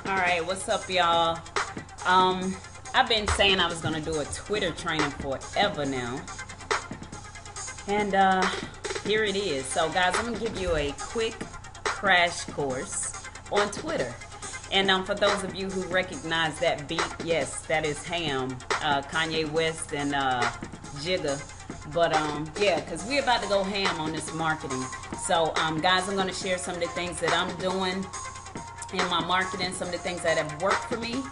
All right, what's up, y'all? I've been saying I was gonna do a Twitter training forever now, and here it is. So, guys, I'm gonna give you a quick crash course on Twitter. And for those of you who recognize that beat, yes, that is Ham, Kanye West and Jigga. But yeah, because we're about to go ham on this marketing. So, guys, I'm gonna share some of the things that I'm doing in my marketing, some of the things that have worked for me.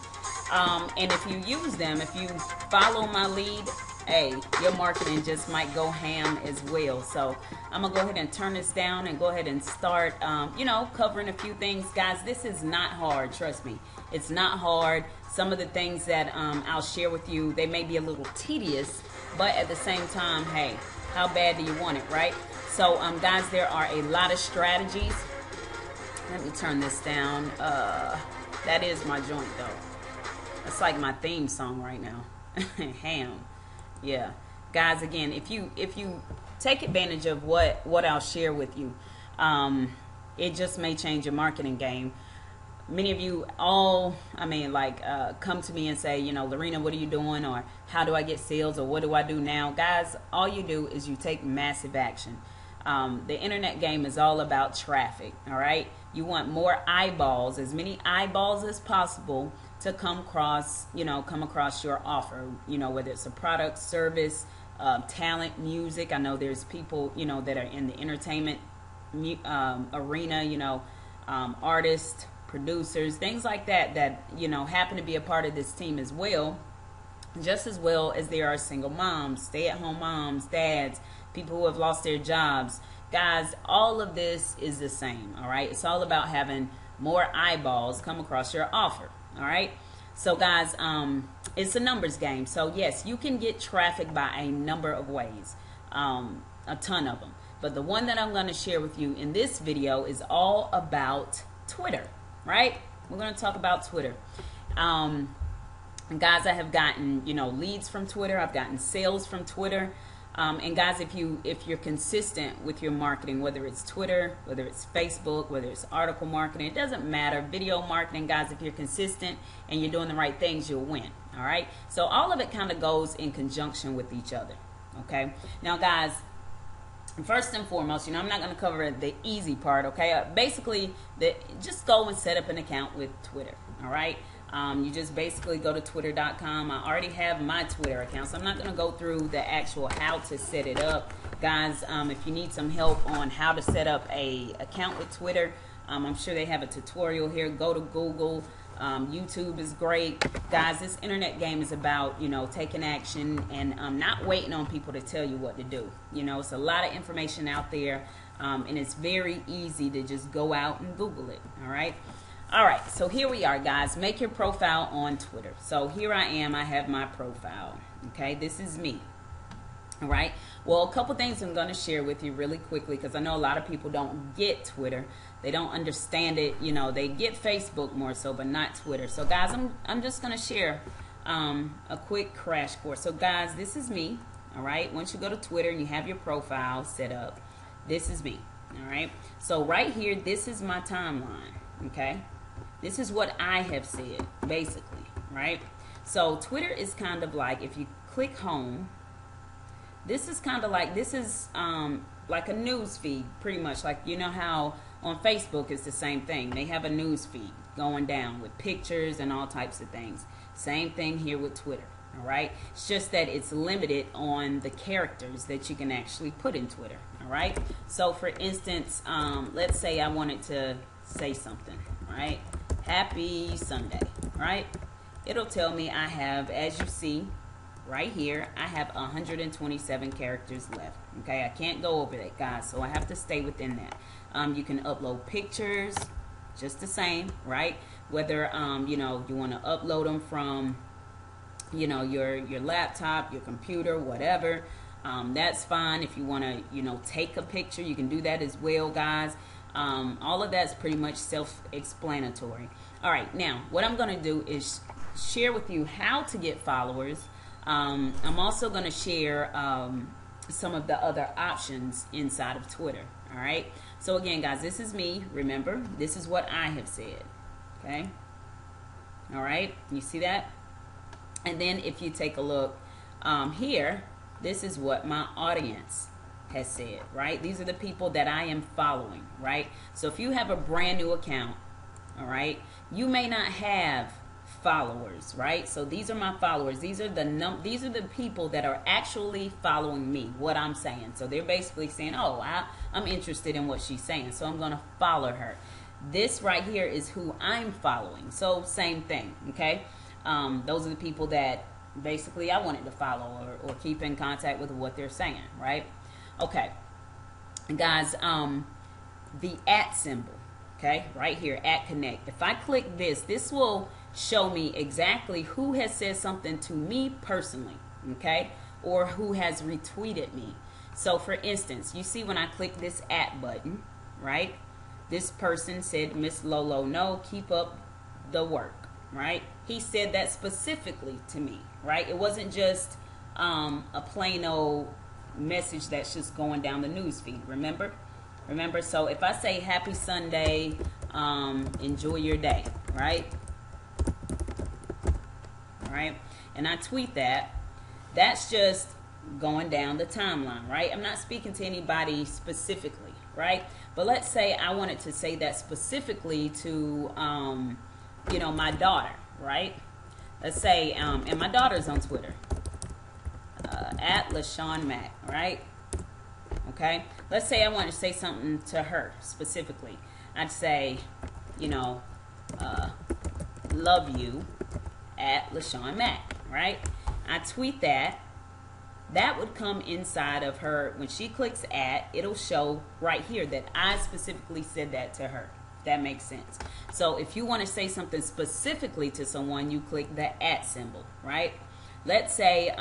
And if you use them, if you follow my lead, hey, your marketing just might go ham as well. So I'm gonna go ahead and turn this down and go ahead and start, covering a few things. Guys, this is not hard, trust me. It's not hard. Some of the things that I'll share with you, they may be a little tedious, but at the same time, hey, how bad do you want it, right? So guys, there are a lot of strategies. Let me turn this down. That is my joint though. That's like my theme song right now. Ham. Yeah. Guys, again, if you take advantage of what I'll share with you, it just may change your marketing game. Many of you come to me and say, Lorina, what are you doing? Or how do I get sales? Or what do I do now? Guys, all you do is you take massive action. The internet game is all about traffic, all right? You want more eyeballs, as many eyeballs as possible to come across your offer, whether it's a product, service, talent, music. I know there's people, that are in the entertainment arena, artists, producers, things like that, happen to be a part of this team as well, just as well as there are single moms, stay-at-home moms, dads, people who have lost their jobs. Guys, all of this is the same, all right? It's all about having more eyeballs come across your offer, all right? So, guys, it's a numbers game. So, yes, you can get traffic by a number of ways, a ton of them. But the one that I'm going to share with you in this video is all about Twitter, right? We're going to talk about Twitter. And guys, I have gotten, leads from Twitter. I've gotten sales from Twitter. And guys, if you're consistent with your marketing, whether it's Twitter, whether it's Facebook, whether it's article marketing, it doesn't matter. Video marketing, guys, if you're consistent and you're doing the right things, you'll win. All right. So all of it kind of goes in conjunction with each other. Okay. Now, guys, first and foremost, I'm not going to cover the easy part. Okay. Basically, just go and set up an account with Twitter. All right. You just basically go to twitter.com. I already have my Twitter account, so I'm not going to go through the actual how to set it up. Guys, if you need some help on how to set up a account with Twitter, I'm sure they have a tutorial here. Go to Google. YouTube is great. Guys, this internet game is about, taking action and not waiting on people to tell you what to do. It's a lot of information out there, and it's very easy to just go out and Google it, all right? All right, so here we are, guys. Make your profile on Twitter. So here I am. I have my profile. Okay, this is me. All right. Well, a couple things I'm going to share with you really quickly because I know a lot of people don't get Twitter. They don't understand it. They get Facebook more so, but not Twitter. So, guys, I'm just going to share a quick crash course. So, guys, this is me. All right. Once you go to Twitter and you have your profile set up, this is me. All right. So, right here, this is my timeline. Okay. This is what I have said, basically, right? So Twitter is kind of like, if you click home, this is kind of like, like a news feed, pretty much. Like, how on Facebook it's the same thing. They have a news feed going down with pictures and all types of things. Same thing here with Twitter, all right? It's just that it's limited on the characters that you can actually put in Twitter, all right? So, for instance, let's say I wanted to say something, right? Happy Sunday, right? It'll tell me I have, as you see right here, I have 127 characters left. Okay, I can't go over that, guys, so I have to stay within that. You can upload pictures, just the same, right? Whether you want to upload them from your laptop, your computer, whatever, that's fine. If you want to take a picture, you can do that as well, guys. All of that's pretty much self-explanatory. All right, now what I'm going to do is share with you how to get followers. I'm also going to share some of the other options inside of Twitter. All right. So again, guys, this is me. Remember, this is what I have said. Okay. All right, you see that? And then if you take a look here, this is what my audience has said, right? These are the people that I am following, right? So if you have a brand new account, all right, you may not have followers, right? So these are my followers. These are the people that are actually following me, what I'm saying. So they're basically saying, oh, I'm interested in what she's saying, so I'm going to follow her. This right here is who I'm following. So same thing, okay? Those are the people that basically I wanted to follow or keep in contact with what they're saying, right? Okay, guys, the @ symbol, okay, right here, @connect. If I click this, this will show me exactly who has said something to me personally, okay, or who has retweeted me. So for instance, you see when I click this @ button, right, this person said, Miss Lolo, no, keep up the work, right? He said that specifically to me, right? It wasn't just a plain old message that's just going down the news feed. Remember? So if I say happy Sunday, enjoy your day, right? All right, and I tweet that, that's just going down the timeline, right? I'm not speaking to anybody specifically, right? But let's say I wanted to say that specifically to you know, my daughter, right? Let's say and my daughter's on Twitter, @LaShawn Mack, right? Okay, let's say I want to say something to her specifically. I'd say, you know, love you @LaShawn Mack, right? I tweet that. That would come inside of her. When she clicks it'll show right here that I specifically said that to her. That makes sense. So if you want to say something specifically to someone, you click the @ symbol, right? Let's say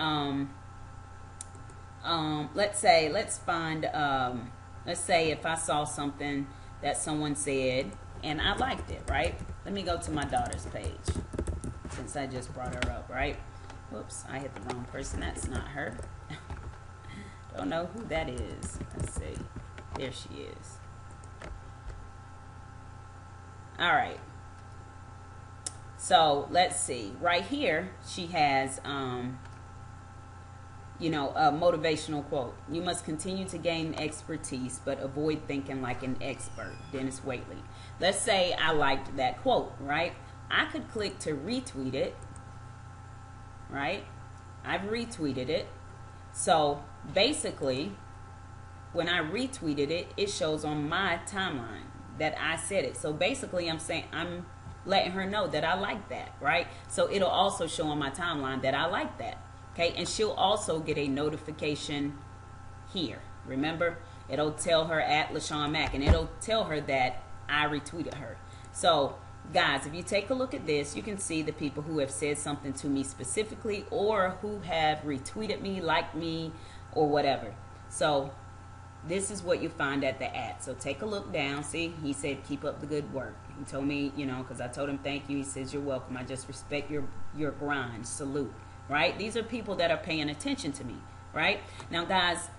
let's say if I saw something that someone said and I liked it, right? Let me go to my daughter's page since I just brought her up, right? Whoops, I hit the wrong person. That's not her. Don't know who that is. Let's see. There she is. All right. So let's see. Right here, she has you know, a motivational quote. You must continue to gain expertise, but avoid thinking like an expert. Dennis Waitley. Let's say I liked that quote, right? I could click to retweet it, right? I've retweeted it. So basically, when I retweeted it, it shows on my timeline that I said it. So basically, I'm letting her know that I like that, right? So it'll also show on my timeline that I like that. Okay, and she'll also get a notification here. Remember, it'll tell her @LaShawn Mack, and it'll tell her that I retweeted her. So, guys, if you take a look at this, you can see the people who have said something to me specifically or who have retweeted me, liked me, or whatever. So, this is what you find at the @. So, take a look down. See, he said, keep up the good work. He told me, you know, because I told him thank you. He says, you're welcome. I just respect your grind. Salute. Right? These are people that are paying attention to me, right? Now, guys,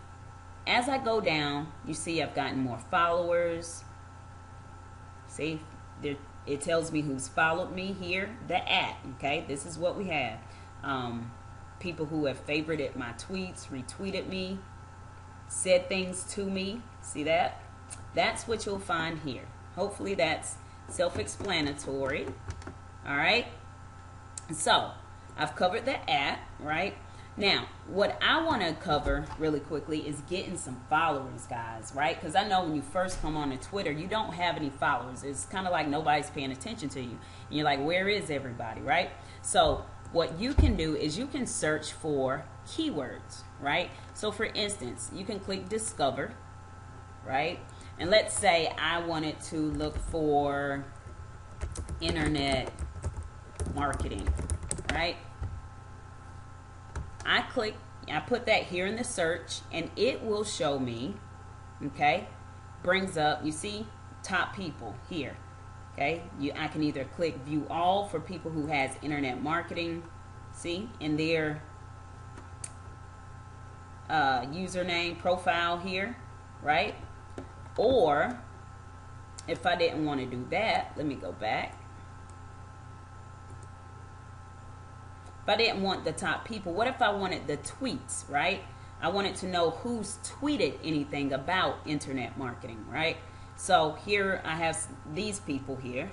as I go down, you see I've gotten more followers. See, it tells me who's followed me here, the @, okay? This is what we have. People who have favorited my tweets, retweeted me, said things to me. See that? That's what you'll find here. Hopefully that's self-explanatory. All right? So, I've covered the @, right? Now, what I want to cover really quickly is getting some followers, guys, right? Because I know when you first come on to Twitter, you don't have any followers. It's kind of like nobody's paying attention to you. And you're like, where is everybody, right? So what you can do is you can search for keywords, right? So for instance, you can click discover, right? And let's say I wanted to look for internet marketing, right? I put that here in the search and it will show me, okay, brings up, you see, top people here, okay? I can either click view all for people who has internet marketing, see, in their username profile here, right? Or if I didn't want to do that, let me go back. If I didn't want the top people, what if I wanted the tweets, right? I wanted to know who's tweeted anything about internet marketing, right? So here I have these people here,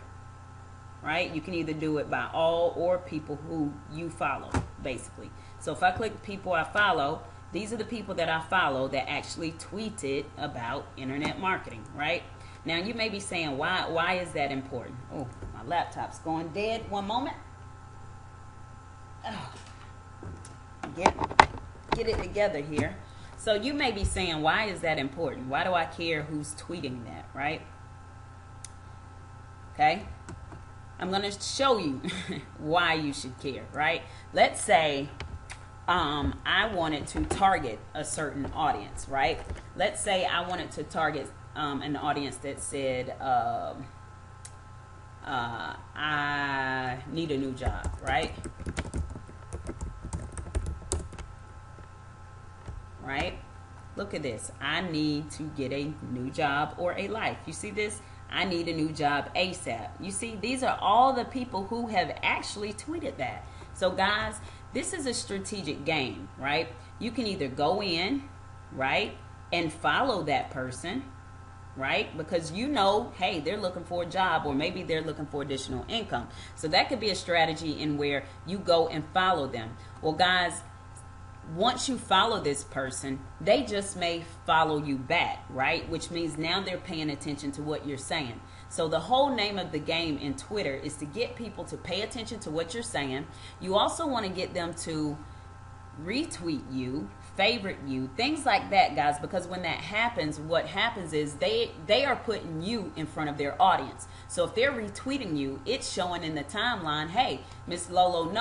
right? You can either do it by all or people who you follow, basically. So if I click people I follow, these are the people that I follow that actually tweeted about internet marketing, right? Now you may be saying, why is that important? Oh, my laptop's going dead. One moment. Oh, get it together here. So you may be saying, why is that important? Why do I care who's tweeting that, right? Okay. I'm going to show you why you should care, right? Let's say I wanted to target a certain audience, right? Let's say I wanted to target an audience that said, I need a new job, right? Right? Look at this. I need to get a new job or a life. You see this? I need a new job ASAP. You see, these are all the people who have actually tweeted that. So guys, this is a strategic game, right? You can either go in, right, and follow that person, right? Because you know, hey, they're looking for a job, or maybe they're looking for additional income. So that could be a strategy in where you go and follow them. Well, guys, once you follow this person, they just may follow you back, right? Which means now they're paying attention to what you're saying. So the whole name of the game in Twitter is to get people to pay attention to what you're saying. You also want to get them to retweet you, favorite you, things like that, guys, because when that happens, what happens is they are putting you in front of their audience. So if they're retweeting you, it's showing in the timeline, hey, Miss Lolo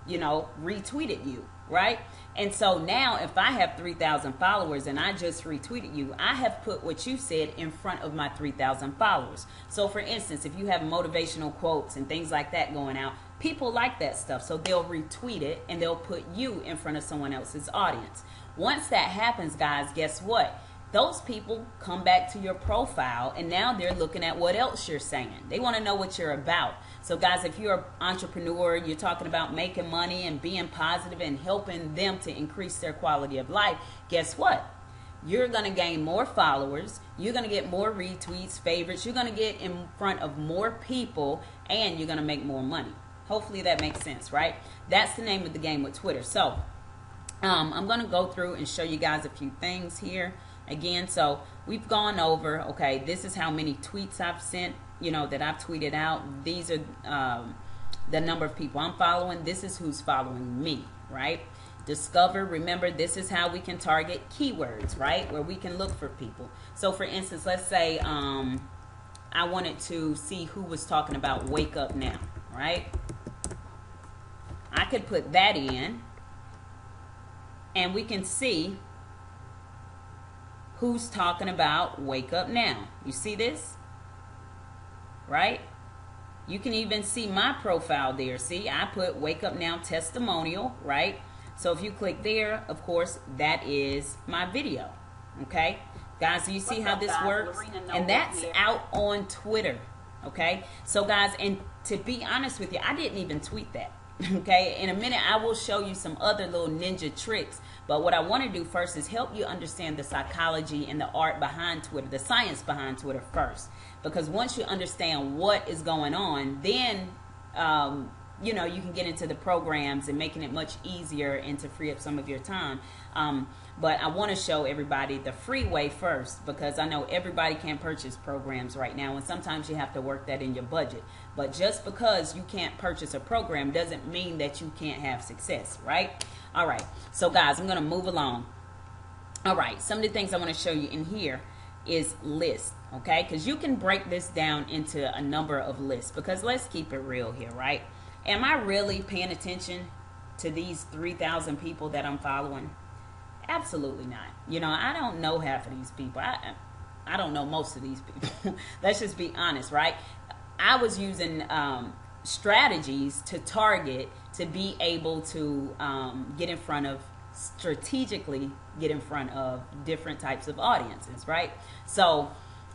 retweeted you, right? And so now if I have 3,000 followers and I just retweeted you, I have put what you said in front of my 3,000 followers. So for instance, if you have motivational quotes and things like that going out, people like that stuff. So they'll retweet it and they'll put you in front of someone else's audience. Once that happens, guys, guess what? Those people come back to your profile and now they're looking at what else you're saying. They want to know what you're about. So guys, if you're an entrepreneur, you're talking about making money and being positive and helping them to increase their quality of life, guess what? You're going to gain more followers. You're going to get more retweets, favorites. You're going to get in front of more people and you're going to make more money. Hopefully that makes sense, right? That's the name of the game with Twitter. So I'm going to go through and show you guys a few things here. Again, so we've gone over, okay, this is how many tweets I've sent, that I've tweeted out. These are the number of people I'm following. This is who's following me, right? Discover, remember, this is how we can target keywords, right? Where we can look for people. So for instance, let's say I wanted to see who was talking about wake up now, right? I could put that in and we can see who's talking about wake up now. You see this? Right? You can even see my profile there. See, I put wake up now testimonial, right? So if you click there, of course, that is my video. Okay? Guys, do you see how this works? And that's out on Twitter. Okay? So guys, and to be honest with you, I didn't even tweet that. Okay, in a minute I will show you some other little ninja tricks, but what I want to do first is help you understand the psychology and the art behind Twitter, the science behind Twitter first, because once you understand what is going on, then you can get into the programs and making it much easier and to free up some of your time. But I want to show everybody the free way first, because I know everybody can't purchase programs right now, and sometimes you have to work that in your budget. But just because you can't purchase a program doesn't mean that you can't have success, right? All right, so guys, I'm going to move along. All right, some of the things I want to show you in here is lists, okay? Because you can break this down into a number of lists, because let's keep it real here, right? Am I really paying attention to these 3,000 people that I'm following? Absolutely not. I don't know half of these people. I don't know most of these people. Let's just be honest, right? I was using strategies to target, to be able to strategically get in front of different types of audiences, right? So,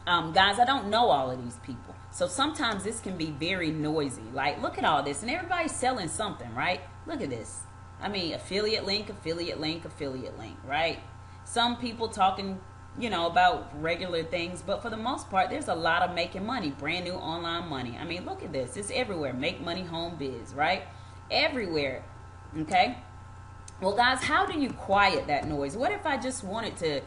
guys, I don't know all of these people. So sometimes this can be very noisy. Like, look at all this. And everybody's selling something, right? Look at this. I mean, affiliate link, affiliate link, affiliate link, right? Some people talking, about regular things, but for the most part, there's a lot of making money, brand new online money. I mean, look at this. It's everywhere. Make money, home biz, right? Everywhere. Okay? Well, guys, how do you quiet that noise? What if I just wanted to,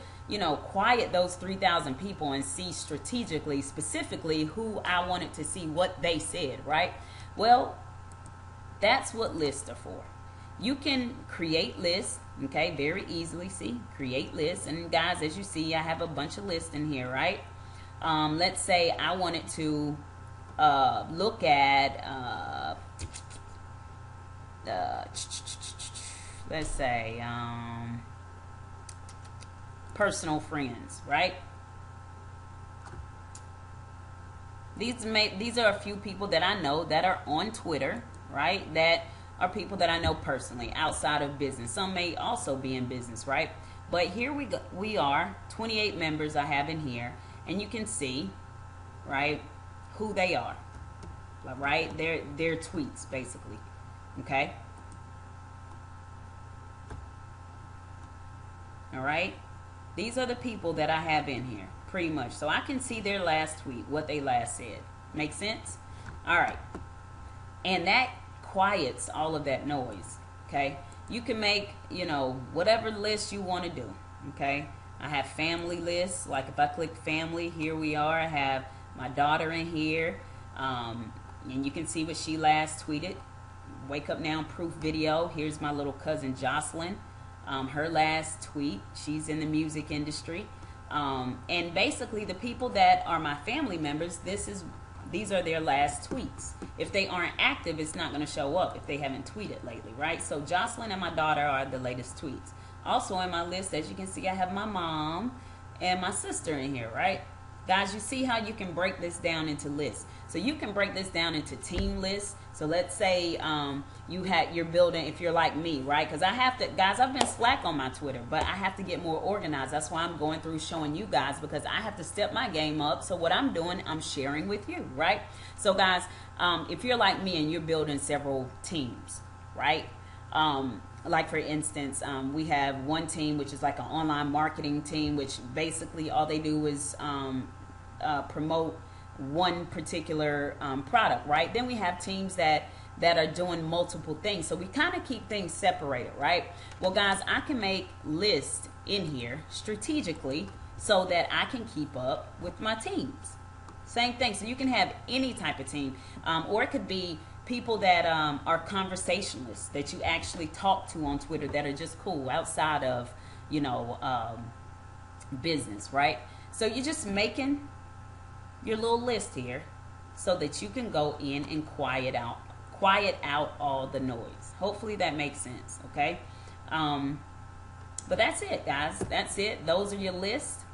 quiet those 3,000 people and see strategically, specifically, who I wanted to see what they said, right? Well, that's what lists are for. You can create lists, okay, very easily. See, create lists. And guys, as you see, I have a bunch of lists in here, right? Let's say I wanted to look at, let's say, personal friends, right? These are a few people that I know that are on Twitter, right? That are people that I know personally outside of business. Some may also be in business, right? But here we go. We are 28 members I have in here, and you can see, right, who they are, right? Their tweets, basically. Okay. All right. These are the people that I have in here, pretty much. So I can see their last tweet, what they last said. Make sense? All right. And that quiets all of that noise. Okay. You can make, whatever list you want to do. Okay. I have family lists. Like if I click family, here we are. I have my daughter in here. And you can see what she last tweeted. Wake up now proof video. Here's my little cousin Jocelyn. Her last tweet. She's in the music industry. And basically the people that are my family members, these are their last tweets. If they aren't active, it's not going to show up if they haven't tweeted lately, right? So Jocelyn and my daughter are the latest tweets. Also in my list, as you can see, I have my mom and my sister in here, right? Guys, you see how you can break this down into lists. So you can break this down into team lists. So let's say you're building, if you're like me, right? Because I have to, guys, I've been slack on my Twitter, but I have to get more organized. That's why I'm going through showing you guys, because I have to step my game up. So what I'm doing, I'm sharing with you, right? So guys, if you're like me and you're building several teams, right? Like for instance, we have one team which is like an online marketing team, which basically all they do is promote one particular product, right? Then we have teams that are doing multiple things. So we kind of keep things separated, right? Well, guys, I can make lists in here strategically so that I can keep up with my teams. Same thing. So you can have any type of team, or it could be people that are conversationalists that you actually talk to on Twitter that are just cool outside of, business, right? So you're just making your little list here so that you can go in and quiet out all the noise. Hopefully that makes sense, okay? But that's it, guys. That's it. Those are your lists.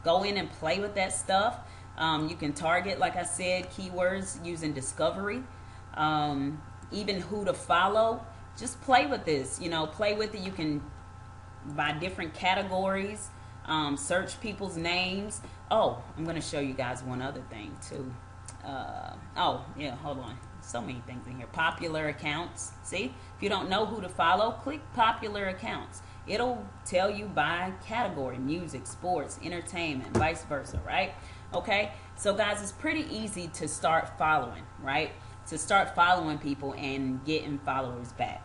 Go in and play with that stuff. You can target, like I said, keywords using discovery. Even who to follow. Just play with this. Play with it. You can, by different categories, search people's names. Oh, I'm going to show you guys one other thing too. Hold on. So many things in here. Popular accounts. See, if you don't know who to follow, click popular accounts. It'll tell you by category: music, sports, entertainment, vice versa, right? Okay, so guys, it's pretty easy to start following, right? To start following people and getting followers back.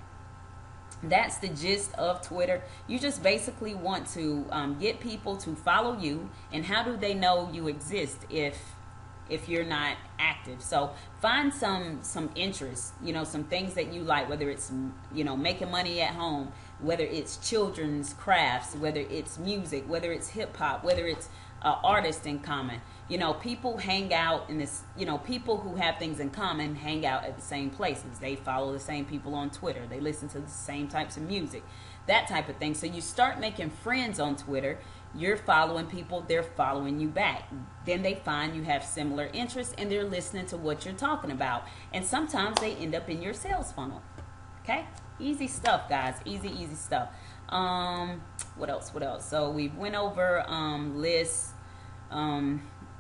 That's the gist of Twitter. You just basically want to get people to follow you. And how do they know you exist if you're not active? So find some interests, some things that you like, whether it's, making money at home, whether it's children's crafts, whether it's music, whether it's hip hop, whether it's artists in common. People hang out in this, people who have things in common hang out at the same places. They follow the same people on Twitter. They listen to the same types of music, that type of thing. So you start making friends on Twitter. You're following people. They're following you back. Then they find you have similar interests and they're listening to what you're talking about. And sometimes they end up in your sales funnel. Okay? Easy stuff, guys. Easy stuff. What else? So we went over lists.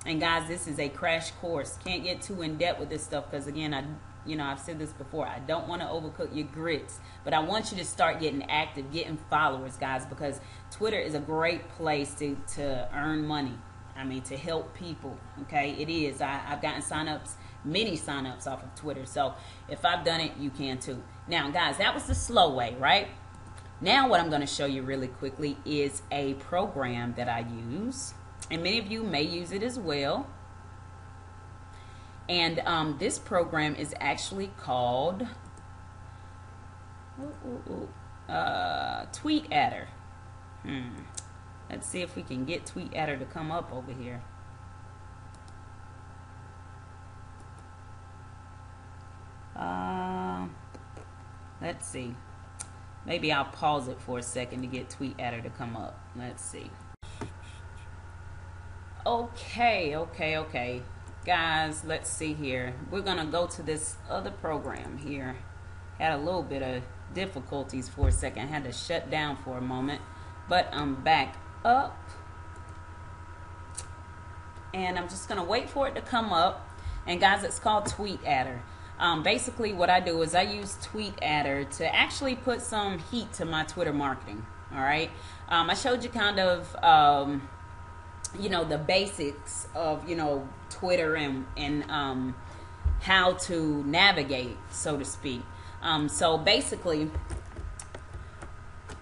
And guys, this is a crash course. Can't get too in depth with this stuff because again, You know, I've said this before. I don't want to overcook your grits, but I want you to start getting active, getting followers, guys, because Twitter is a great place to earn money. I mean, to help people. Okay, it is. I've gotten signups, many signups off of Twitter. So if I've done it, you can too. Now, guys, that was the slow way, right? Now, what I'm going to show you really quickly is a program that I use, and many of you may use it as well. And this program is actually called Tweet Adder. Let's see if we can get Tweet Adder to come up over here. Let's see. Maybe I'll pause it for a second to get Tweet Adder to come up. Let's see. Okay. Guys, let's see here. We're going to go to this other program here. Had a little bit of difficulties for a second. Had to shut down for a moment. But I'm back up. And I'm just going to wait for it to come up. And guys, it's called Tweet Adder. Basically, what I do is I use Tweet Adder to actually put some heat to my Twitter marketing. All right. I showed you kind of, you know, the basics of, you know, Twitter and how to navigate, so to speak. So basically,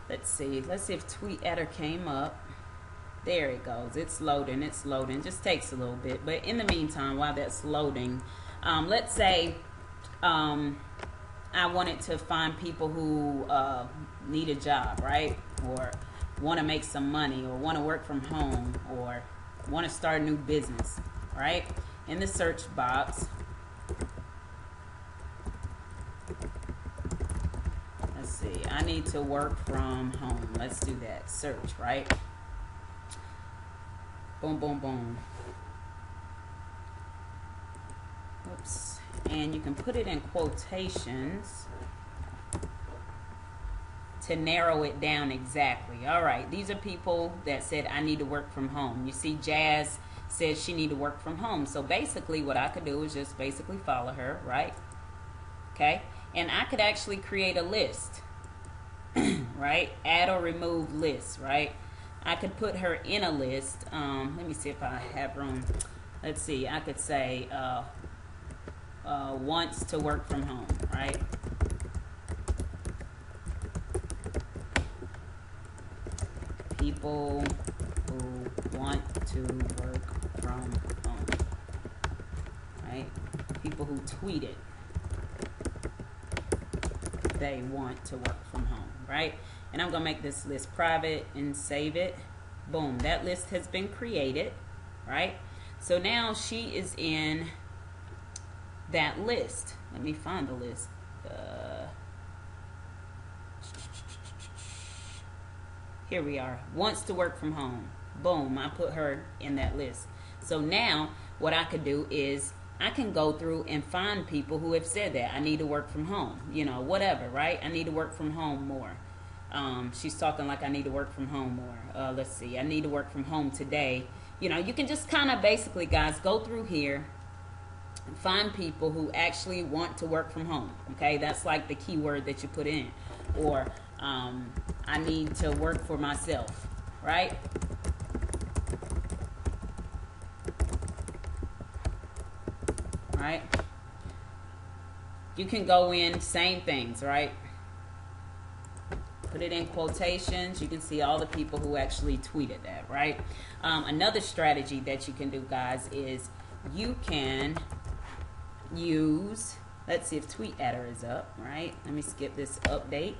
let's see if Tweet Adder came up. There it goes. It's loading. Just takes a little bit. But in the meantime, while that's loading, let's say I wanted to find people who need a job, right? Or want to make some money, or want to work from home, or want to start a new business, right? In the search box, let's see, I need to work from home. Let's do that. Search, right? Boom, boom, boom. Oops. And you can put it in quotations to narrow it down exactly. All right, these are people that said I need to work from home. You see, Jazz says she need to work from home. So basically what I could do is just basically follow her, right? Okay, and I could actually create a list, right? Add or remove lists, right? I could put her in a list. Let me see if I have room. Let's see, I could say wants to work from home, right? People who want to work from home, right? People who tweeted they want to work from home, right? And I'm gonna make this list private and save it. Boom, that list has been created, right? So now she is in that list. Let me find the list. Here we are. Wants to work from home. Boom, I put her in that list. So now what I could do is I can go through and find people who have said that I need to work from home. You know, whatever, right? I need to work from home more. She's talking like I need to work from home more. Let's see. I need to work from home today. You know, you can just kind of basically, guys, go through here and find people who actually want to work from home. Okay, that's like the keyword that you put in. Or I need to work for myself, right? Right? You can go in, same things, right? Put it in quotations. You can see all the people who actually tweeted that, right? Another strategy that you can do, guys, is you can use, let's see if Tweet Adder is up, right? Let me skip this update.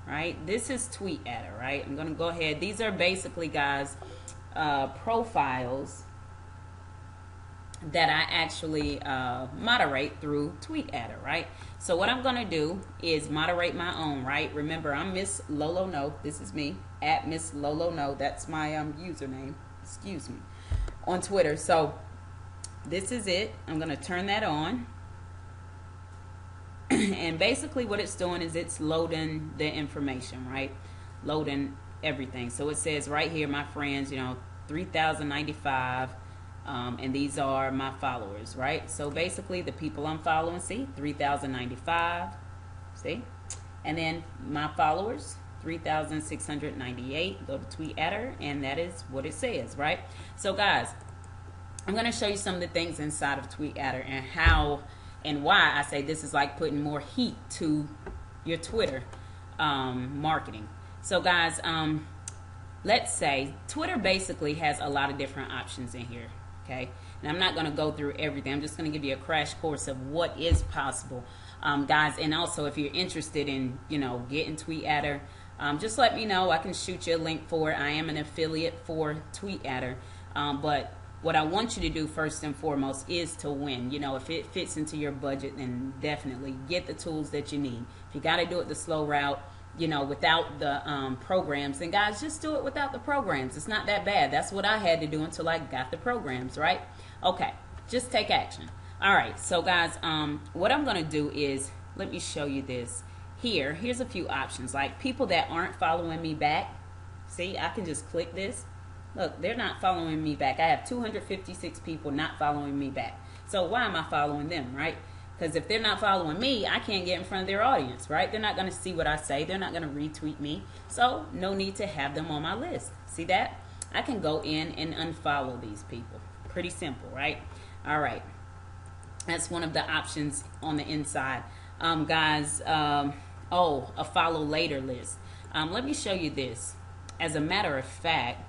Right, this is Tweet Adder, right? I'm gonna go ahead. These are basically, guys, profiles that I actually moderate through Tweet Adder, right? So what I'm gonna do is moderate my own, right? Remember, I'm Miss Lolo No. This is me at Miss Lolo No. That's my username. Excuse me, on Twitter. So this is it. I'm gonna turn that on. And basically what it's doing is it's loading the information, right? Loading everything. So it says right here, my friends, you know, 3,095. And these are my followers, right? So basically the people I'm following, see, 3,095, see? And then my followers, 3,698. Go to Tweet Adder, and that is what it says, right? So guys, I'm going to show you some of the things inside of Tweet Adder and how and why I say this is like putting more heat to your Twitter marketing. So guys, let's say Twitter basically has a lot of different options in here, okay? And I'm not going to go through everything. I'm just going to give you a crash course of what is possible, guys. And also, if you're interested in, getting Tweet Adder, just let me know. I can shoot you a link for it. I am an affiliate for Tweet Adder, but what I want you to do first and foremost is to win. If it fits into your budget, then definitely get the tools that you need. If you got to do it the slow route, without the programs, then guys, just do it without the programs. It's not that bad. That's what I had to do until I got the programs, right? Okay, just take action. All right, so guys, what I'm going to do is, let me show you this. Here's a few options. Like people that aren't following me back, see, I can just click this. Look, they're not following me back. I have 256 people not following me back. So why am I following them, right? Because if they're not following me, I can't get in front of their audience, right? They're not going to see what I say. They're not going to retweet me. So no need to have them on my list. See that? I can go in and unfollow these people. Pretty simple, right? All right. That's one of the options on the inside. Guys, a follow later list. Let me show you this. As a matter of fact,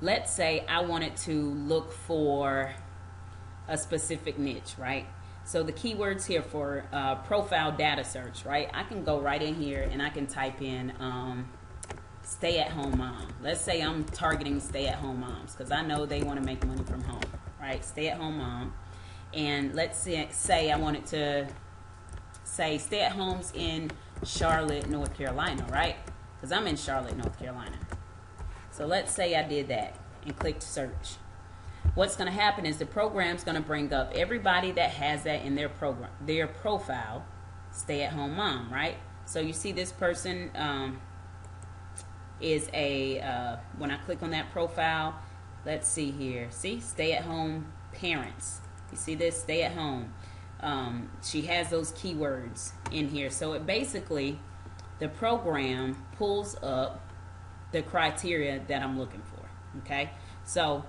let's say I wanted to look for a specific niche, right? So the keywords here for profile data search, right? I can go right in here and I can type in stay-at-home mom. Let's say I'm targeting stay-at-home moms because I know they want to make money from home, right? Stay-at-home mom. And let's say I wanted to say stay-at-homes in Charlotte, North Carolina, right? Because I'm in Charlotte, North Carolina. So let's say I did that and clicked search. What's going to happen is the program's going to bring up everybody that has that in their profile, stay-at-home mom, right? So you see this person is when I click on that profile, let's see here. See, stay-at-home parents. You see this, stay-at-home. She has those keywords in here. So it basically, the program pulls up the criteria that I'm looking for, okay? So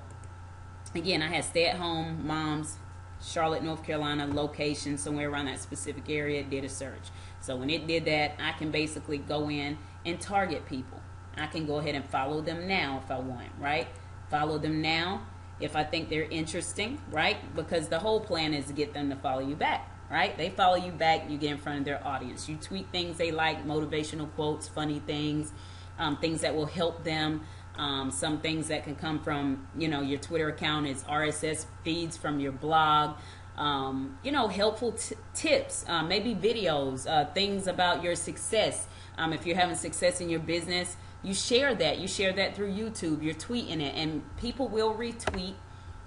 again, I had stay-at-home moms, Charlotte, North Carolina, location, somewhere around that specific area, did a search. So when it did that, I can basically go in and target people. I can go ahead and follow them now if I want, right? Follow them now if I think they're interesting, right? Because the whole plan is to get them to follow you back, right? They follow you back, you get in front of their audience. You tweet things they like, motivational quotes, funny things, things that will help them. Some things that can come from, your Twitter account is RSS feeds from your blog, helpful tips, maybe videos, things about your success. If you're having success in your business, you share that. You share that through YouTube. You're tweeting it, and people will retweet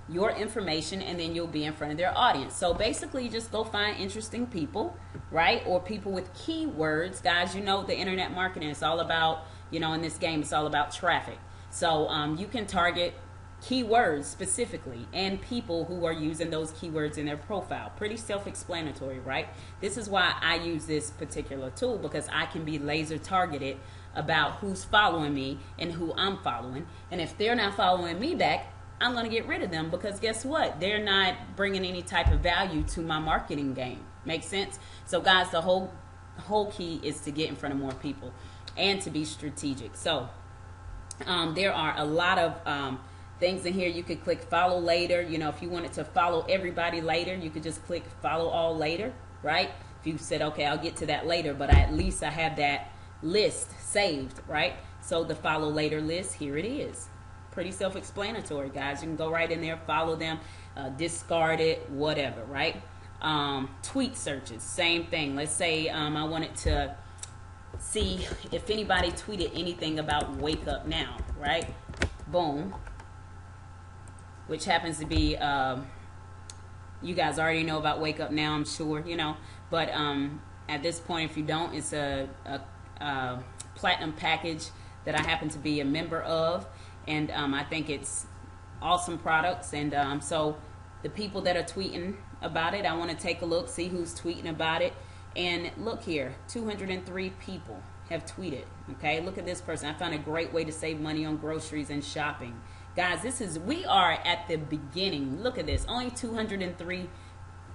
your information, and then you'll be in front of their audience. So basically, you just go find interesting people, right? Or people with keywords. Guys, the internet marketing is all about, in this game, it's all about traffic. So you can target keywords specifically and people who are using those keywords in their profile. Pretty self-explanatory, right? This is why I use this particular tool, because I can be laser targeted about who's following me and who I'm following. And if they're not following me back, I'm going to get rid of them, because guess what? They're not bringing any type of value to my marketing game. Make sense? So guys, the whole key is to get in front of more people and to be strategic. So there are a lot of things in here. You could click follow later. If you wanted to follow everybody later, you could just click follow all later, right? If you said, okay, I'll get to that later, but at least I have that list saved, right? So the follow later list, here it is. Pretty self-explanatory, guys. You can go right in there, follow them, discard it, whatever, right? Tweet searches, same thing. Let's say I wanted to see if anybody tweeted anything about Wake Up Now, right? Boom. Which happens to be, you guys already know about Wake Up Now, I'm sure, But at this point, if you don't, it's a platinum package that I happen to be a member of. And I think it's awesome products. And so the people that are tweeting about it, I want to take a look, see who's tweeting about it. And look here, 203 people have tweeted. Okay, look at this person. I found a great way to save money on groceries and shopping. Guys, we are at the beginning. Look at this, only 203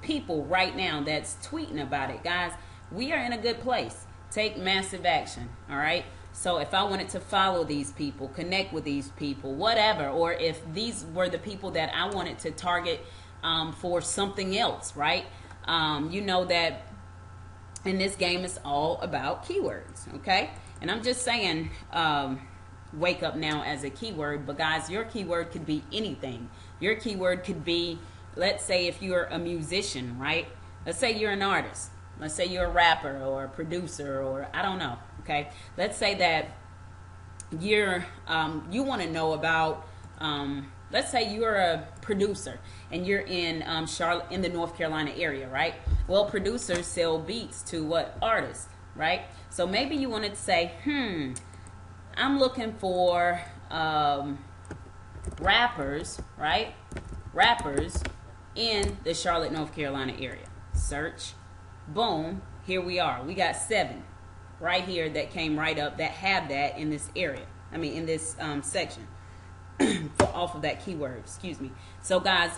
people right now that's tweeting about it. Guys, we are in a good place. Take massive action. All right, so if I wanted to follow these people, connect with these people, whatever, or if these were the people that I wanted to target for something else, right? You know that in this game it's all about keywords, okay? And I'm just saying, wake up now as a keyword, but guys, your keyword could be anything. Your keyword could be, let's say if you're a musician, right? Let's say you're an artist. Let's say you're a rapper or a producer, or I don't know, okay? Let's say that you want to know about, let's say you're a producer and you're in Charlotte, in the North Carolina area, right? Well, producers sell beats to what? Artists, right? So maybe you wanted to say, I'm looking for rappers, right? Rappers in the Charlotte, North Carolina area. Search. Boom. Here we are. We got 7 right here that came right up that have that in this area. I mean, in this section. Off of that keyword, excuse me. So guys,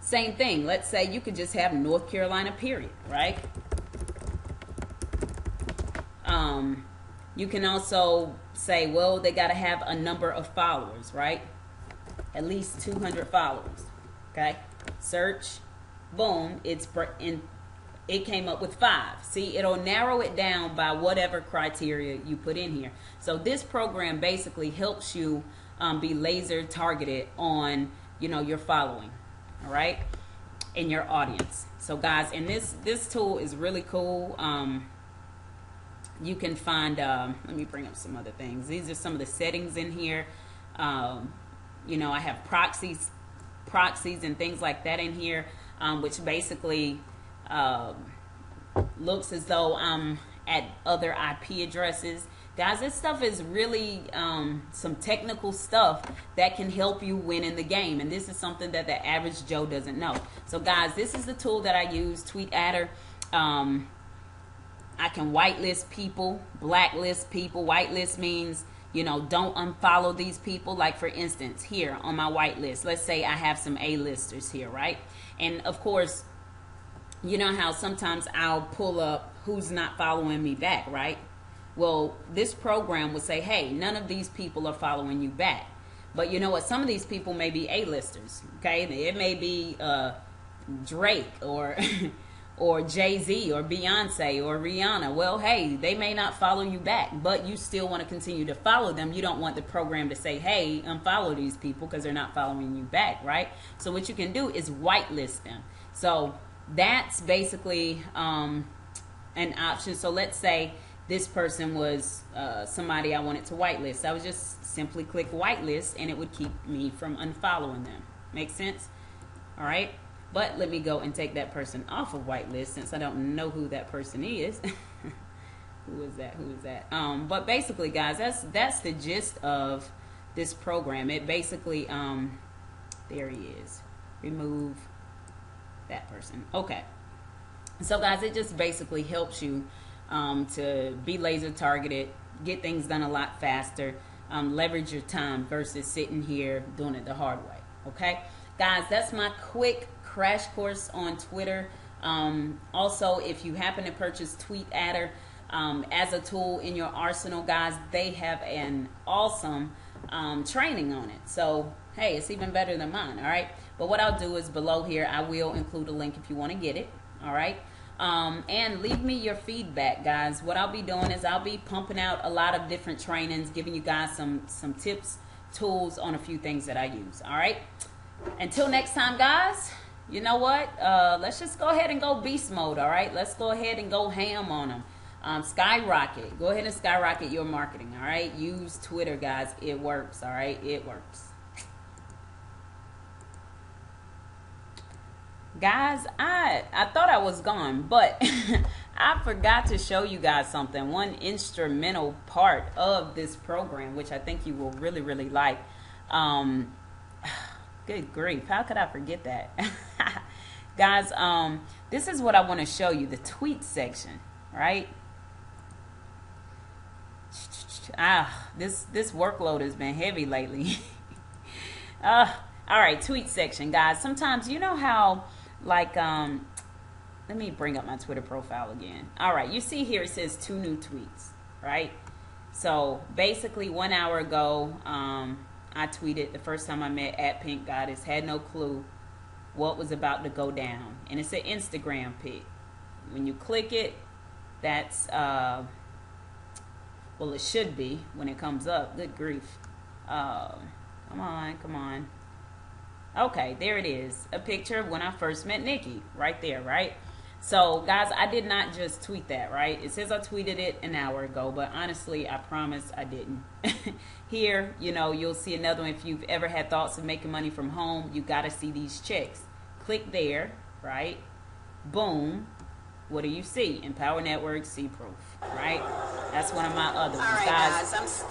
same thing. Let's say you could just have North Carolina period, right? You can also say, well, they got to have a number of followers, right? At least 200 followers. Okay, search, boom, it came up with 5. See, it'll narrow it down by whatever criteria you put in here. So this program basically helps you be laser targeted on, you know, your following, all right, and your audience. So guys, and this tool is really cool. You can find, let me bring up some other things. These are some of the settings in here. You know, I have proxies and things like that in here, which basically looks as though I'm at other IP addresses. Guys, this stuff is really some technical stuff that can help you win in the game, and this is something that the average Joe doesn't know. So guys, this is the tool that I use, Tweet Adder. I can whitelist people, blacklist people. Whitelist means, you know, don't unfollow these people. Like for instance, here on my whitelist, let's say I have some A-listers here, right? And of course, you know how sometimes I'll pull up who's not following me back, right? Well, this program would say, hey, none of these people are following you back. But you know what? Some of these people may be A-listers, okay? It may be Drake or or Jay-Z or Beyonce or Rihanna. Well, hey, they may not follow you back, but you still want to continue to follow them. You don't want the program to say, hey, unfollow these people because they're not following you back, right? So what you can do is whitelist them. So that's basically an option. So let's say this person was somebody I wanted to whitelist. I would just simply click whitelist and it would keep me from unfollowing them. Make sense? All right. But let me go and take that person off of whitelist since I don't know who that person is. Who is that? Who is that? But basically, guys, that's the gist of this program. It basically, there he is. Remove that person. Okay. So, guys, it just basically helps you to be laser targeted, get things done a lot faster, leverage your time versus sitting here doing it the hard way. Okay, guys, that's my quick crash course on Twitter. Also, if you happen to purchase Tweet Adder as a tool in your arsenal, guys, they have an awesome training on it. So, hey, it's even better than mine, all right? But what I'll do is below here, I will include a link if you want to get it, all right? And leave me your feedback, guys. What I'll be doing is I'll be pumping out a lot of different trainings, giving you guys some tips, tools on a few things that I use, all right? Until next time, guys, you know what? Let's just go ahead and go beast mode, all right? Let's go ahead and go ham on them. Skyrocket. Go ahead and skyrocket your marketing, all right? Use Twitter, guys. It works, all right? It works. Guys, I thought I was gone, but I forgot to show you guys something. One instrumental part of this program, which I think you will really, really like. Um, good grief, how could I forget that? Guys, this is what I want to show you, the tweet section, right? This workload has been heavy lately. All right, tweet section, guys. Sometimes, you know how, like, let me bring up my Twitter profile again. All right, you see here it says 2 new tweets, right? So basically 1 hour ago, I tweeted the first time I met at Pink Goddess, had no clue what was about to go down. And it's an Instagram pic. When you click it, that's, well, it should be when it comes up. Good grief. Come on. Okay, there it is. A picture of when I first met Nikki. Right there, right? So, guys, I did not just tweet that, right? It says I tweeted it an hour ago, but honestly, I promise I didn't. Here, you know, you'll see another one. If you've ever had thoughts of making money from home, you got to see these checks. Click there, right? Boom. What do you see? Empower Network, see proof, right? That's one of my other ones. All right, guys,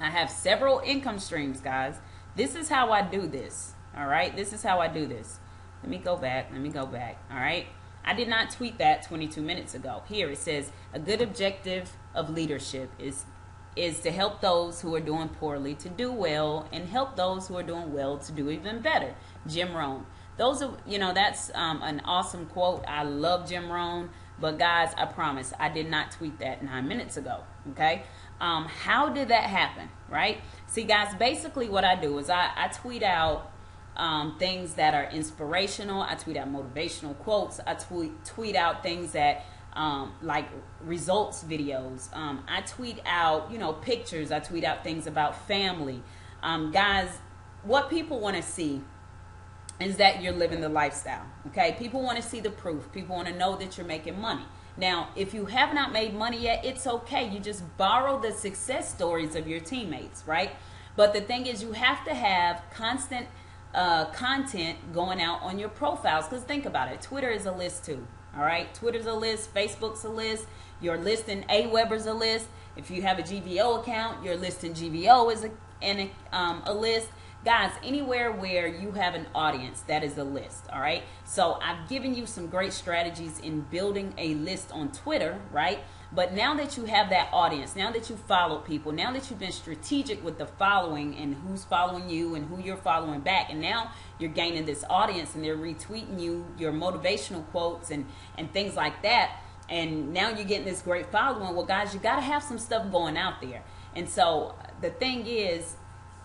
I have several income streams, guys. This is how I do this, all right? This is how I do this. Let me go back, all right? I did not tweet that 22 minutes ago. Here it says, a good objective of leadership is to help those who are doing poorly to do well and help those who are doing well to do even better. Jim Rohn. Those are, you know, that's an awesome quote. I love Jim Rohn. But guys, I promise, I did not tweet that 9 minutes ago, okay? How did that happen, right? See, guys, basically what I do is I tweet out things that are inspirational. I tweet out motivational quotes. I tweet out things that like results videos. I tweet out, you know, pictures. I tweet out things about family. Guys, what people want to see is that you're living the lifestyle, okay? People want to see the proof. People want to know that you're making money. Now, if you have not made money yet, it's okay. You just borrow the success stories of your teammates, right? But the thing is, you have to have constant content going out on your profiles, because think about it. Twitter is a list too, all right? Twitter's a list. Facebook's a list. Your list in Aweber's a list. If you have a GVO account, your list in GVO is a list. Guys, anywhere where you have an audience, that is a list, all right? So I've given you some great strategies in building a list on Twitter, right? But now that you have that audience, now that you follow people, now that you've been strategic with the following and who's following you and who you're following back, and now you're gaining this audience and they're retweeting you, your motivational quotes and things like that, and now you're getting this great following. Well, guys, you got to have some stuff going out there. And so the thing is,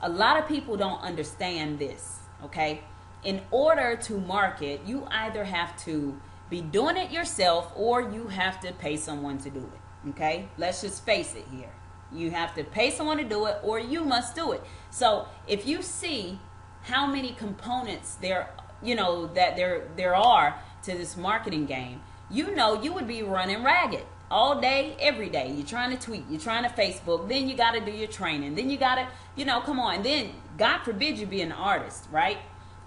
a lot of people don't understand this, okay? In order to market, you either have to be doing it yourself or you have to pay someone to do it, okay? Let's just face it here. You have to pay someone to do it or you must do it. So if you see how many components there, you know, that there are to this marketing game, you know you would be running ragged all day, every day. You're trying to tweet, you're trying to Facebook, then you got to do your training, then you got to, you know, come on. And then, God forbid you be an artist, right?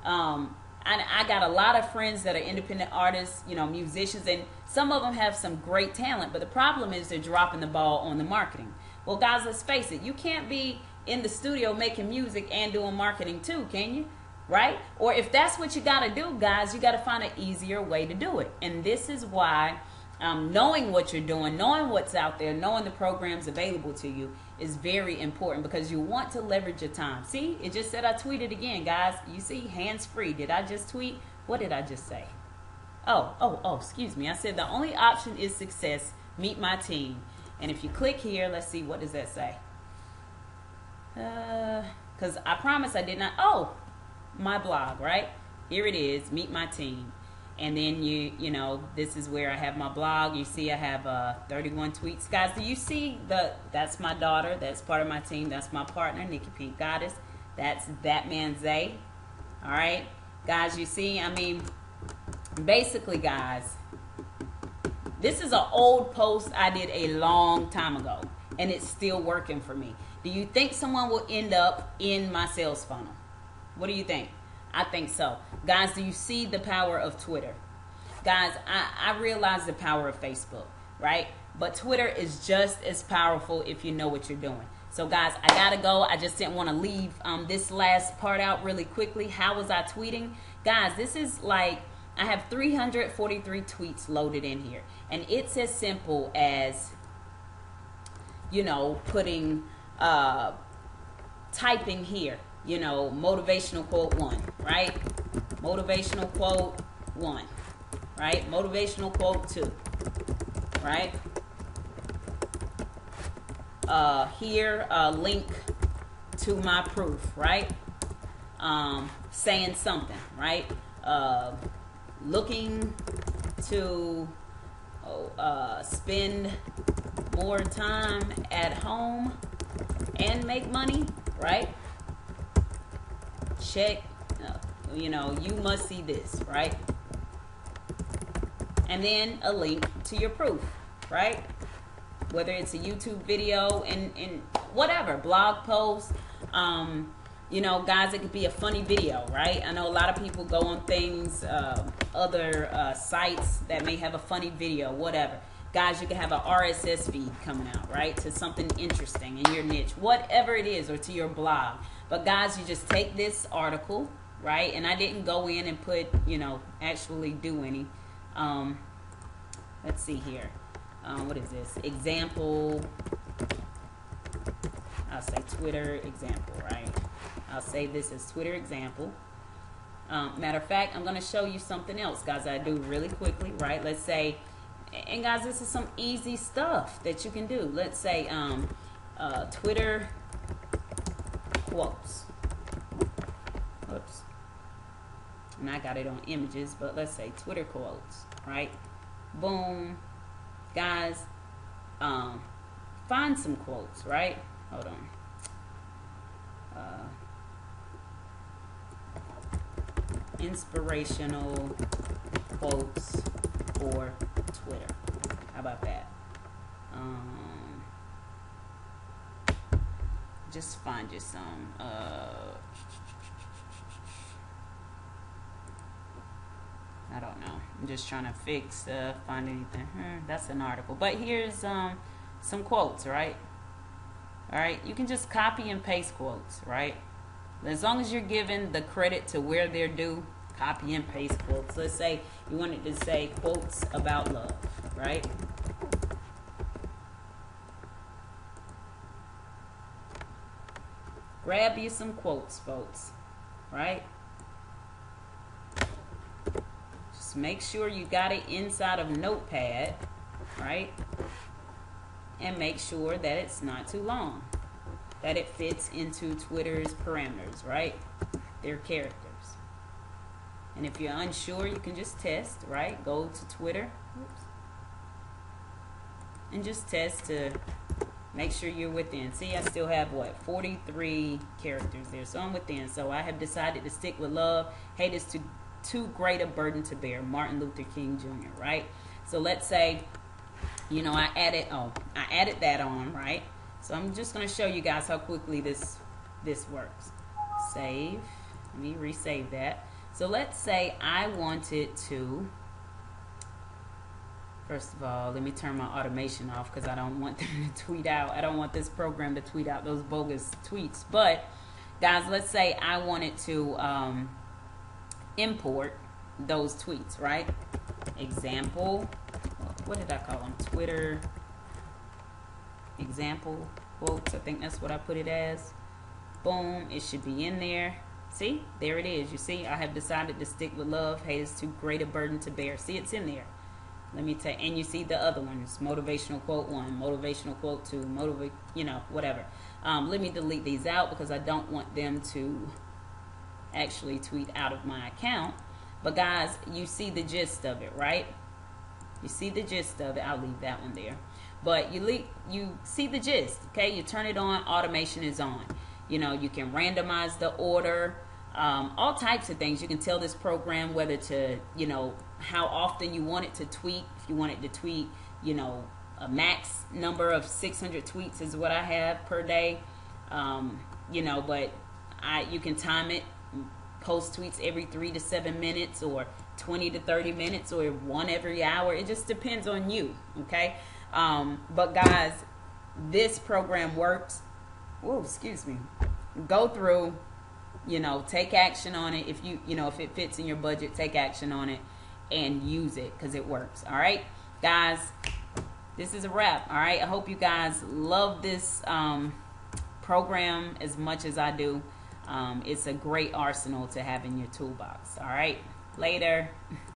I got a lot of friends that are independent artists, you know, musicians, and some of them have some great talent, but the problem is they're dropping the ball on the marketing. Well, guys, let's face it. You can't be in the studio making music and doing marketing too, can you? Right? Or if that's what you got to do, guys, you got to find an easier way to do it. And this is why knowing what you're doing, knowing what's out there, knowing the programs available to you is very important, because you want to leverage your time. See, it just said I tweeted again, guys. You see, hands-free. Did I just tweet? What did I just say? Oh, excuse me. I said the only option is success. Meet my team. And if you click here, let's see, what does that say? Because I promise I did not. Oh, my blog, right? Here it is, meet my team. And then you know, this is where I have my blog. You see I have 31 tweets. Guys, do you see that's my daughter. That's part of my team. That's my partner, Nikki Pink Goddess. That's that man Zay. All right. Guys, you see, I mean, basically, guys, this is an old post I did a long time ago, and it's still working for me. Do you think someone will end up in my sales funnel? What do you think? I think so. Guys, do you see the power of Twitter? Guys, I realize the power of Facebook, right? But Twitter is just as powerful if you know what you're doing. So guys, I gotta go. I just didn't want to leave this last part out really quickly. How was I tweeting? Guys, this is like, I have 343 tweets loaded in here. And it's as simple as, you know, putting, typing here, you know, motivational quote 1, right? Motivational quote 1, right? Motivational quote 2, right? Here, link to my proof, right? Saying something, right? Looking to spend more time at home and make money, right? Check, you know, you must see this, right? And then a link to your proof, right? Whether it's a YouTube video and whatever, blog post, you know, guys, it could be a funny video, right? I know a lot of people go on things, other sites that may have a funny video, whatever. Guys, you can have an RSS feed coming out, right? To something interesting in your niche, whatever it is, or to your blog. But guys, you just take this article, right? And I didn't go in and put, you know, actually do any. Let's see here. What is this? Example. I'll say Twitter example, right? I'll say this as Twitter example. Matter of fact, I'm going to show you something else, guys, I do really quickly, right? Let's say, and guys, this is some easy stuff that you can do. Let's say Twitter quotes. Oops. And I got it on images, but let's say Twitter quotes, right? Boom. Guys, find some quotes, right? Hold on. Inspirational quotes for Twitter. How about that? Just find you some. I don't know. I'm just trying to find anything. That's an article. But here's some quotes, right? All right. You can just copy and paste quotes, right? As long as you're giving the credit to where they're due, copy and paste quotes. Let's say you wanted to say quotes about love, right? Grab you some quotes, folks, right? Just make sure you got it inside of Notepad, right? And make sure that it's not too long, that it fits into Twitter's parameters, right? Their characters. And if you're unsure, you can just test, right? Go to Twitter. Oops. And just test to make sure you're within. See, I still have, what, 43 characters there. So I'm within. So I have decided to stick with love. Hate is too great a burden to bear. Martin Luther King Jr., right? So let's say, you know, I added that on, right? So I'm just going to show you guys how quickly this works. Save. Let me resave that. So let's say I wanted to, first of all, let me turn my automation off because I don't want them to tweet out. I don't want this program to tweet out those bogus tweets. But, guys, let's say I wanted to import those tweets, right? Example. What did I call them? Twitter example quotes. I think that's what I put it as. Boom. It should be in there. See? There it is. You see? I have decided to stick with love. Hate is too great a burden to bear. See? It's in there. Let me tell you. And you see the other ones. Motivational quote 1. Motivational quote 2. You know, whatever. Let me delete these out because I don't want them to actually tweet out of my account. But guys, you see the gist of it, right? You see the gist of it. I'll leave that one there. But you see the gist, okay? You turn it on, automation is on. You know, you can randomize the order, all types of things. You can tell this program whether to, you know, how often you want it to tweet. If you want it to tweet, you know, a max number of 600 tweets is what I have per day. You know, but you can time it, post tweets every 3 to 7 minutes or 20 to 30 minutes or one every hour. It just depends on you, okay? But guys, this program works. whoa, excuse me, go through, take action on it. If if it fits in your budget, take action on it and use it because it works. All right, guys, this is a wrap. All right, I hope you guys love this program as much as I do. It's a great arsenal to have in your toolbox. All right, later.